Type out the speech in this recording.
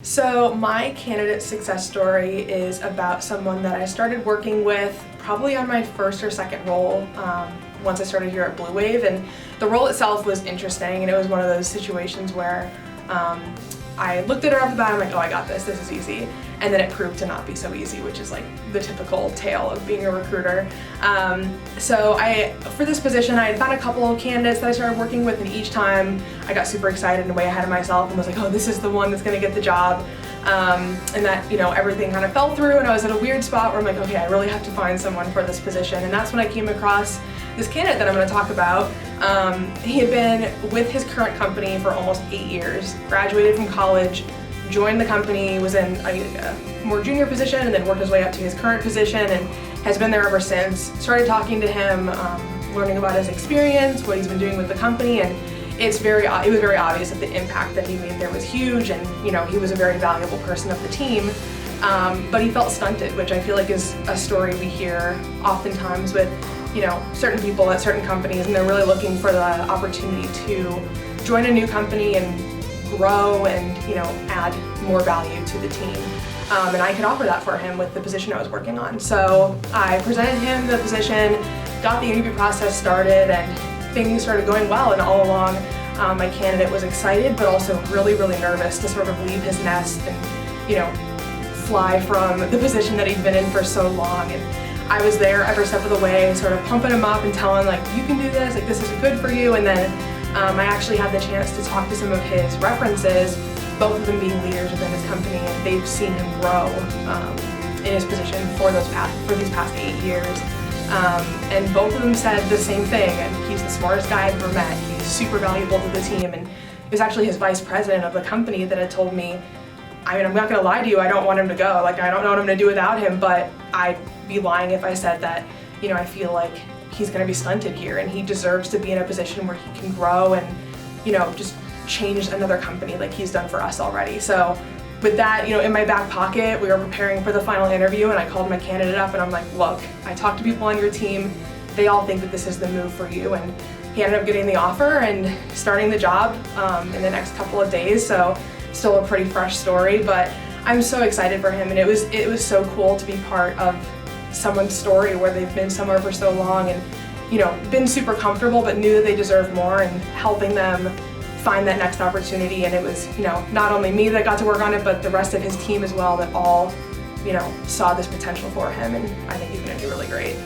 So my candidate success story is about someone that I started working with probably on my first or second role once I started here at Blue Wave, and the role itself was interesting, and it was one of those situations where I looked at her off the bat, I'm like, oh, I got this is easy, and then it proved to not be so easy, which is like the typical tale of being a recruiter. So for this position, I had found a couple of candidates that I started working with, and each time I got super excited and way ahead of myself and was like, oh, this is the one that's gonna get the job. And that, everything kind of fell through, and I was at a weird spot where I'm like, okay, I really have to find someone for this position, and that's when I came across this candidate that I'm going to talk about. He had been with his current company for almost 8 years, graduated from college, joined the company, was in a more junior position, and then worked his way up to his current position, and has been there ever since. Started talking to him, learning about his experience, what he's been doing with the company, and it was very obvious that the impact that he made there was huge, and he was a very valuable person of the team. But he felt stunted, which I feel like is a story we hear oftentimes with certain people at certain companies, and they're really looking for the opportunity to join a new company and grow and add more value to the team. And I could offer that for him with the position I was working on. So I presented him the position, got the interview process started, and things started going well. And all along, my candidate was excited, but also really, really nervous to sort of leave his nest and fly from the position that he'd been in for so long. And I was there every step of the way, sort of pumping him up and telling him, like, you can do this, like, this is good for you. And then I actually had the chance to talk to some of his references, both of them being leaders within his company, and they've seen him grow in his position for these past 8 years. And both of them said the same thing, and he's the smartest guy I've ever met. He's super valuable to the team, and it was actually his vice president of the company that had told me, I'm not gonna lie to you, I don't want him to go. Like, I don't know what I'm gonna do without him, but I'd be lying if I said that, I feel like he's gonna be stunted here, and he deserves to be in a position where he can grow and, just change another company like he's done for us already. So with that, in my back pocket, we were preparing for the final interview, and I called my candidate up and I'm like, look, I talked to people on your team, they all think that this is the move for you. And he ended up getting the offer and starting the job in the next couple of days. So still a pretty fresh story, but I'm so excited for him, and it was so cool to be part of someone's story where they've been somewhere for so long and been super comfortable, but knew that they deserve more, and helping them find that next opportunity. And it was not only me that got to work on it, but the rest of his team as well, that all saw this potential for him, and I think he's going to do really great.